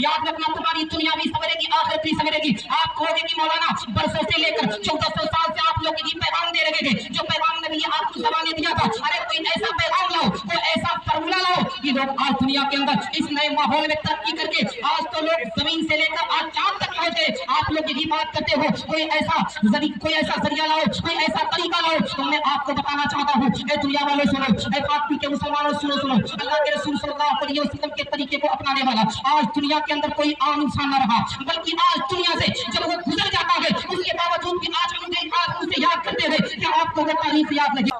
याद रखना तुम्हारी दुनिया भी सवरेगी, आखिरत भी सवरेगी। आप कहोगे कि मौलाना बरसों से लेकर 1400 साल से आप लोग की पैगाम दे रहे थे, जो पैगाम नबी आपको ज़बान ने दिया था, अरे कोई ऐसा पैगाम लाओ, कोई ऐसा फार्मूला लाओ कि लोग आज दुनिया के अंदर इस नए माहौल में तरक्की करके आज तो लोग जमीन से लेकर आज चांद तक पहुंचे। आप लोग यही बात करते हो, कोई ऐसा जरिया लाओ, कोई ऐसा तरीका लाओ। तो मैं आपको बताना चाहता हूँ, ए दुनिया वालों सुनो, ए पाक के मुसलमानों सुनो, अल्लाह के रसूल सल्लल्लाहु अलैहि वसल्लम के तरीके को अपनाने वाला आज दुनिया के अंदर कोई आम इंसान न रहा, बल्कि आज दुनिया से जब वो गुजर जाता है उसके बावजूद भी आज हम उसे याद करते हैं। क्या आपको वो तारीफ याद नहीं?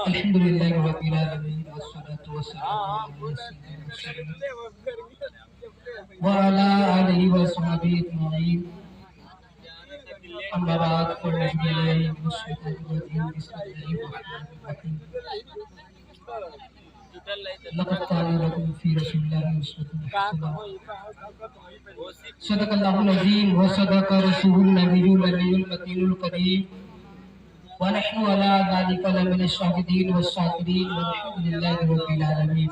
अल्हम्दुलिल्लाह रब्बिल आलमीन वस्सलातु वस्सलामु व अला आलिहि व सहबिहि अजमईन। अम्मा बाद फ़अऊज़ु बिल्लाहि मिनश शैतानिर रजीम। बिस्मिल्लाहिर्रहमानिर्रहीम। लक़द कान लकुम फ़ी रसूलिल्लाहि उस्वतुन हसनह। सदक़ल्लाहुल अज़ीम व सदक़ रसूलुन नबियुल अमीनुल मतीनुल करीम व नहनु अला ज़ालिका लमिनश शाहिदीन वश्शाकिरीन वल्हम्दुलिल्लाहि रब्बिल आलमीन।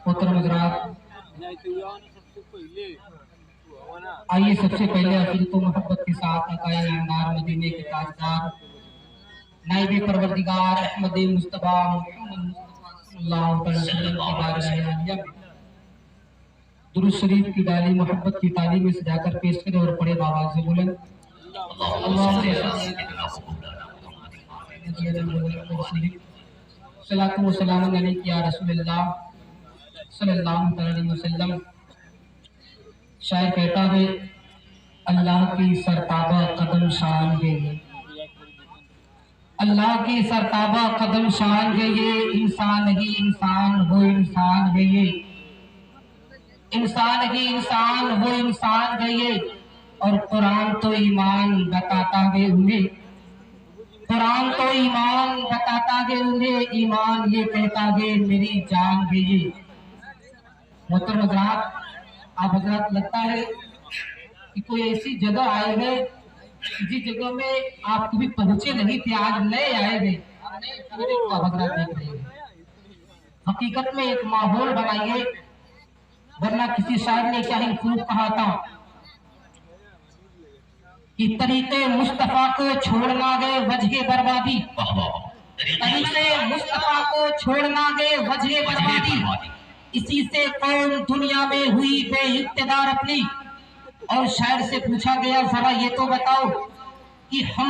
मोहतरम हज़रात, आइए सबसे पहले अक़ीदत व मोहब्बत के साथ आक़ाए नामदार मदीने के ताजदार नाइब परवरदिगार अहमद मुस्तफ़ा मुहम्मद सल्लल्लाहु अलैहि वसल्लम की बारगाह में दुरूद शरीफ की डाली मोहब्बत की तालीम में सजाकर पेश करें और पढ़े बाबा से बोलें सलातु व सलाम अलैका या रसूलल्लाह सल्लल्लाहु अलैहि वसल्लम। शायर कहता है, अल्लाह की सरताबा कदम शान है, अल्लाह की सरताबा कदम शान है ये, इंसान ही इंसान हो इंसान है ये, इंसान ही इंसान हो इंसान है ये। और कुरान तो ईमान बताता है उन्हें, कुरान तो ईमान बताता है उन्हें, ईमान ये कहता है मेरी जान है ये। मोहतरम हज़रात, आप हज़रात लगता है कि कोई ऐसी जगह आए हैं जिस जगह में आप कभी पहुंचे नहीं थे, आज नए आए हैं, हज़रात देख रहे हैं। हकीकत में एक माहौल बनाइए, वरना किसी शायर ने क्या ही खूब कहा था कि तरीके मुस्तफा को छोड़ना गए वजह बर्बादी, तरीके मुस्तफा को छोड़ना गए वजह बर्बादी, इसी से कौम दुनिया में हुई बेइक्तिदार अपनी। और शायर से पूछा गया, जरा ये तो बताओ कि हम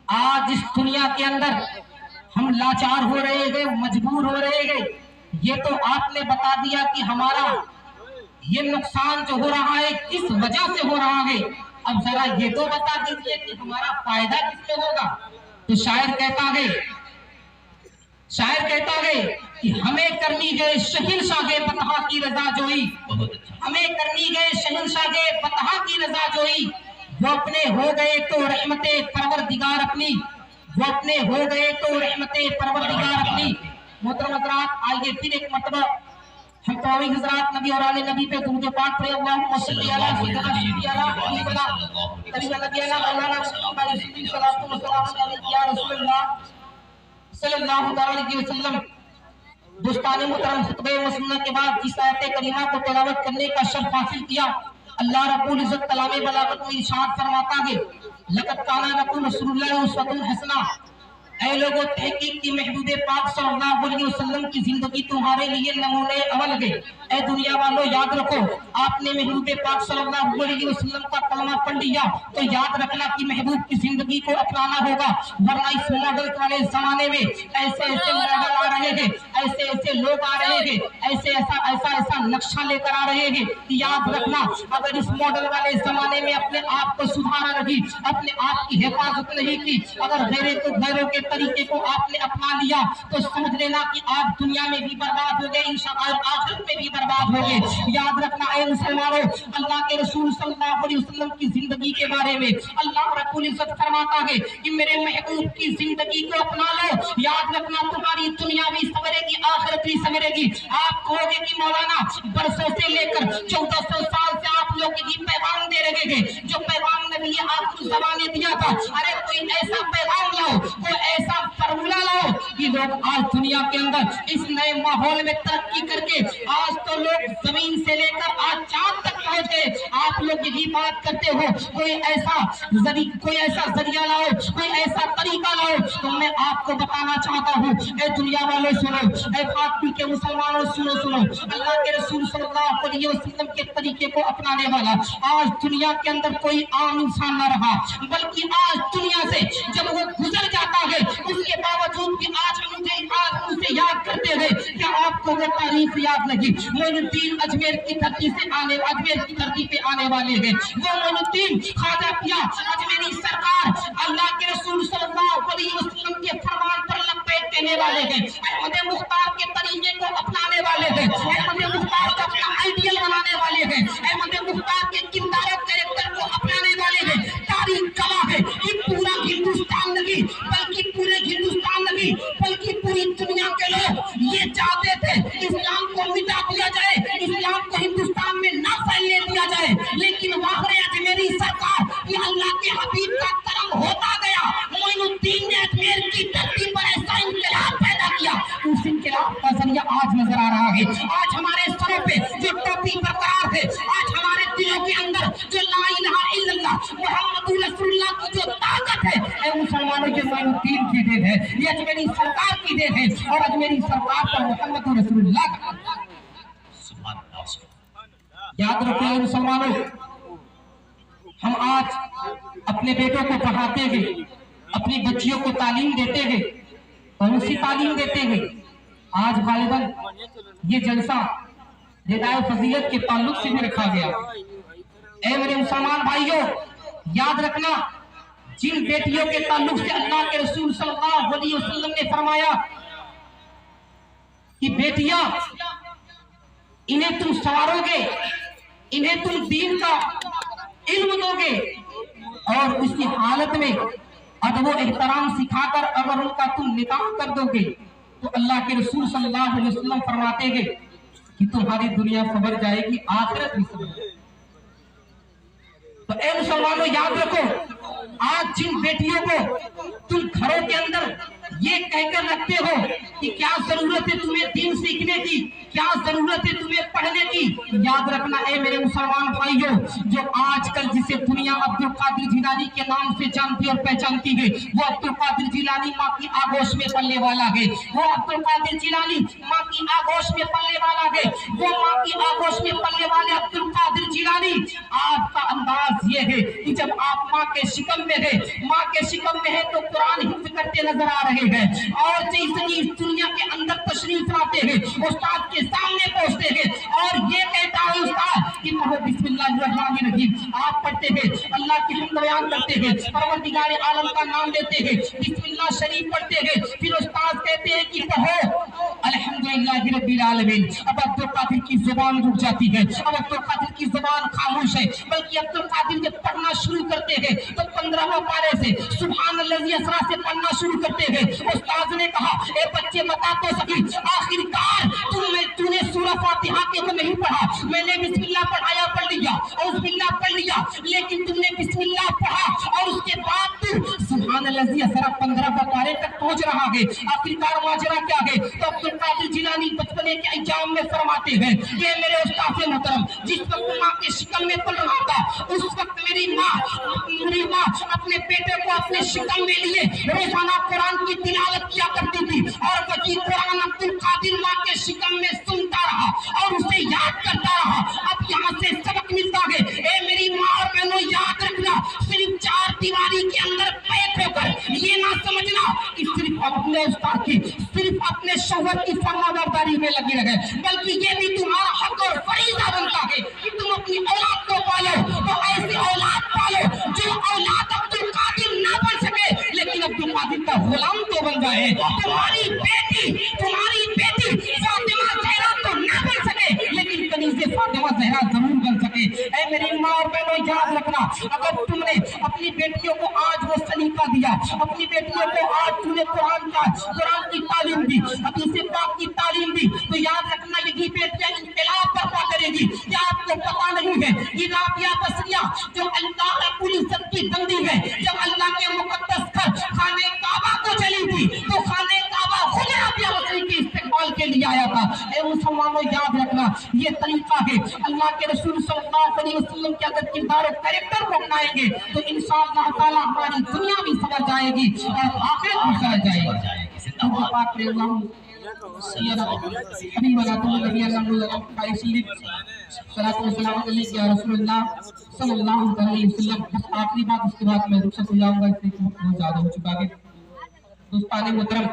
आज इस दुनिया के अंदर हम लाचार हो रहे हैं, मजबूर हो रहे हैं, ये तो आपने बता दिया कि हमारा ये नुकसान जो हो रहा है किस वजह से हो रहा है, अब जरा ये तो बता दीजिए कि हमारा फायदा किसमें होगा। तो शायर कहता है कि हमें करनी है शहंशाह फतह की रजा जोई, हमें करनी है शहंशाह फतह की रजा जोई। वो अपने हो गए तो रहमते परवरदिगार अपनी, वो अपने हो गए तो रहमते परवरदिगार अपनी। मोहतरम हज़रात, आइए फिर एक मर्तबा हम तमाम हज़रात नबी और आले नबी पे दुरूद पाक पढ़े। अल्लाहुम्मा सल्ली अला सय्यिदना सल्लल्लाहु अलैहि वसल्लम। दोस्तान मुहतरम, खुतबे मसनूना के बाद जिस आयत करीमा को तिलावत करने का शर्फ हासिल किया, अल्लाह रब्बुल इज्जत कलामे बलागत में इरशाद फरमाता है, लक़द काना लकुम रसूलुल्लाहि उस्वतुन हसना। ऐ लोगों, तहकीक की महबूब पाक सल्लल्लाहु अलैहि वसल्लम की जिंदगी तुम्हारे लिए नमूने अवल है। ऐ दुनिया वालों, याद रखो, आपने महबूब पाक सल्लल्लाहु अलैहि वसल्लम का कलमा पढ़ लिया तो याद रखना कि महबूब की जिंदगी को अपनाना होगा, वरना इस मॉडल वाले जमाने में ऐसे ऐसे मॉडल आ रहे हैं, ऐसे ऐसे लोग आ रहे हैं, ऐसे ऐसा नक्शा लेकर आ रहे हैं कि याद रखना, अगर इस मॉडल वाले जमाने में अपने आप को सुधारा नहीं, अपने आप की हिफाजत नहीं की, अगर गैरों के तरीके को आपने अपना लिया तो समझ लेना कि आप दुनिया में भी बर्बाद हो गए, इंशाअल्लाह आखिरत में भी बर्बाद हो गए। याद रखना ऐ मुसलमानों, अल्लाह के रसूल सल्लल्लाहु अलैहि वसल्लम की जिंदगी के बारे में अल्लाह रब्बुल इज्जत फरमाता है कि मेरे महबूब की जिंदगी को अपना लो, याद रखना तुम्हारी दुनिया भी सवरेगी, आखिरत भी सवरेगी। आप कहोगे कि मौलाना बरसों से लेकर 1400 साल से आप लोग ये पैगाम दे रहे थे जो पैगाम नबी आखिरी ज़माने दिया था। अरे कोई ऐसा पैगाम लाओ, कोई ऐसा फार्मूला लाओ कि लोग आज दुनिया के अंदर इस नए माहौल में तरक्की करके आज तो लोग जमीन से लेकर आज चांद तक पहुंचे। आप लोग यही बात करते हो, कोई ऐसा जरिया लाओ, कोई ऐसा तरीका लाओ। तो मैं आपको बताना चाहता हूँ, ए दुनिया वालों सुनो, ए फातमी के मुसलमानों सुनो सुनो, अल्लाह के रसूल सल्लल्लाहु अलैहि वसल्लम के तरीके को अपनाने वाला आज दुनिया के अंदर कोई आम इंसान न रहा, बल्कि आज दुनिया से जब वो गुजर जाता है उसके बावजूद भी आज उसे याद करते हैं। क्या आपको वो तारीफ याद नहीं? मोइनुद्दीन अजमेर की धरती पे आने वाले हैं। वो मोइनुद्दीन ख्वाजा पिया अजमेरी सरकार अल्लाह के रसूल सल्लल्लाहु अलैहि वसल्लम के फरमान पर लब्बैक कहने वाले हैं। अहमद मुख्तार के तरीके को अपनाने वाले हैं। अहमद मुख्तार को अपना आइडियल बनाने वाले हैं। अहमद मुख्तार के किरदार और कैरेक्टर को अपनाने वाले हैं। तारीख गवाह है कि पूरा हिंदुस्तान नहीं, बल्कि पूरे हिंदुस्तान नहीं, बल्कि पूरी दुनिया के लोग ये चाहते थे इस्लाम को मिटा दिया जाए, इस्लाम को हिंदुस्तान में ना फैलने दिया जाए। लेकिन वाहरे अजमेरी सरकार कि अल्लाह के हबीब का करम होता गया, मोइनुद्दीन ने अजमेर की धरती पर ऐसा इंकलाब पैदा किया, उस इंकलाब का जरिया आज नजर आ रहा है। आज हमारे सरों पे जो टोपी बरकरार है, आज हमारे दिलों के अंदर जो ला इलाहा इल्लल्लाह मुहम्मदुर रसूलुल्लाह की जो ताकत है, ए मुसलमानों के मोइनुद्दीन की देन है, ये अजमेरी सरकार की देन है। और अजमेरी सरकार पर मुहम्मदुर रसूलुल्लाह का याद रखो मुसलमानों, हम आज अपने बेटों को पढ़ाते हैं, अपनी बच्चियों को तालीम देते हैं, कौन सी तालीम देते हैं? आज गालिबन ये जलसा रिदाए फजीलत के ताल्लुक से भी रखा गया। ऐ मेरे मुसलमान भाइयों, याद रखना, जिन बेटियों के ताल्लुक से अल्लाह के रसूल सल्लल्लाहु अलैहि वसल्लम ने फरमाया कि बेटियां इन्हें तुम संवारोगे, इन्हें तुम दीन का इल्म दोगे और उसकी हालत में अदब व एहतराम सिखाकर अगर उनका तुम निकाह कर दोगे तो अल्लाह के रसूल सल्लल्लाहु अलैहि वसल्लम फरमाते हैं कि तुम्हारी दुनिया सबर जाएगी, आखिरत भी सबर जाएगी। तो ए मुसलमानों याद रखो, आज जिन बेटियों को तुम घरों के अंदर ये कहकर रखते हो कि क्या जरूरत है तुम्हें दीन सीखने की, क्या जरूरत है तुम्हें पढ़ने की, याद रखना ए मेरे मुसलमान भाइयों, जो आजकल जिसे दुनिया अब्दुल कादिर जिलानी के नाम से जानती और पहचानती है, वो अब्दुल कादिर जिलानी माँ की आगोश में पलने वाला है। वो अब्दुल कादिर जिलानी माँ की आगोश में पलने वाला है। वो माँ की आगोश में पलने वाले अब्दुल कादिर जिलानी, आपका अंदाज ये है कि जब आप माँ के शिकम में है, माँ के शिकम में है तो कुरान हिफ्ज करते नजर आ रहे हैं, और जैसे ही इस दुनिया के अंदर तशरीफ लाते हैं, उस्ताद के सामने पहुंचते हैं और ये कहता है उस्ताद कि पढ़ो बिस्मिल्लाहिर्रहमानिर्रहीम, आप पढ़ते हैं, अल्लाह की हम्द बयान करते हैं, परवरदिगार आलम का नाम लेते हैं, बिस्मिल्लाह शरीफ पढ़ते हैं, फिर उस्ताद कहते हैं कि पढ़ो अल्हम्दुलिल्लाहि रब्बिल आलमीन। अब अब्दुल कादिर की जुबान रुक जाती है, अब अब्दुल कादिर की जुबान खामोश है, बल्कि अब्दुल कादिर जब पढ़ना शुरू करते हैं तो 15वें पारे से सुभानअल्लाज़ी असरा से पढ़ना शुरू करते हैं। उस्ताद ने कहा, ए बच्चे बता तो सकी, आखिरकार तूने सूरह फातिहा को नहीं पढ़ा, मैंने बिस्मिल्लाह पढ़ाया, पढ़ लिया और बिस्मिल्लाह पढ़ लिया, लेकिन तुमने बिस्मिल्लाह पढ़ा और उसके बाद तू सुभानअल्लाज़ी असरा 15वें पारे तक पहुंच रहा है, आखिरकार माजरा क्या है? तो अब्दुल कादिर जिलानी बचपने के अय्याम में फरमाते हैं, ये मेरे उस्ताद मोहतरम, जिस वक्त माँ के शिकम में पल रहा था, उस वक्त मेरी माँ अपने बेटे को अपने शिकम में लिए रोजाना कुरान की तिलावत किया करती थी, और वही कुरान अब्दुल कादिर माँ के शिकम में सुनता रहा और उसे याद करता रहा। अब यहाँ से सबक मिलता है, ए मेरी माँ और बहनों, याद रखना, सिर्फ 4 दीवारी के अंदर पैक होकर ये ना समझना कि सिर्फ अपने उस्ताद की, सिर्फ अपने शौहर की फरमाबरदारी में लगी रहे, बल्कि ये भी तुम्हारा हक और फरीज़ा बनता है कि तुम अपनी औलाद को पालो, तो ऐसी औलाद पालो जो औलाद अब्दुल कादिर ना बन सके, लेकिन अब्दुल कादिर का गुलाम तो बन जाए। तुम्हारी बेटी फातिमा ज़हरा तो ना बन सके, लेकिन कनीज़े फातिमा ज़हरा जरूर बन सके। گی. اے میری ماں اور بہنوں یاد رکھنا, اگر تم نے اپنی بیٹیوں کو آج وہ سلیقہ دیا, اپنی بیٹیوں کو آج تم نے قرآن کی تعلیم دی, حدیث پاک کی تعلیم دی, تو یاد رکھنا یہی بیٹیاں انقلاب برپا کرے گی. کیا آپ کو پتا نہیں ہے یہ رابعہ بصریہ جو اللہ رب العزت کی بندی ہے, جب اللہ کے مقدس گھر خانہ کعبہ کو چلی تھی تو خانہ کعبہ خود رابعہ بصری کے استقبال کے لیے آیا تھا. اے مسلمانوں یاد رکھنا یہ طریقہ ہے. اللہ کے رسول صلی اللہ علیہ وسلم کے اگر کردار و کریکٹر کو اپنائیں گے تو انشاءاللہ تعالی ہماری دنیا بھی سمجھ جائے گی اور آخرت بھی سمجھ جائے گی. اللہ پاک نے سیدنا حبیبنا نبی اللہ علیہ وسلم صلاۃ و سلام علیہ یا رسول اللہ صلی اللہ علیہ وسلم. بس آخری بات, اس کے بعد میں رخصت ہو جاؤں گا, اس لیے بہت زیادہ ہو چکا ہے. دوستان محترم,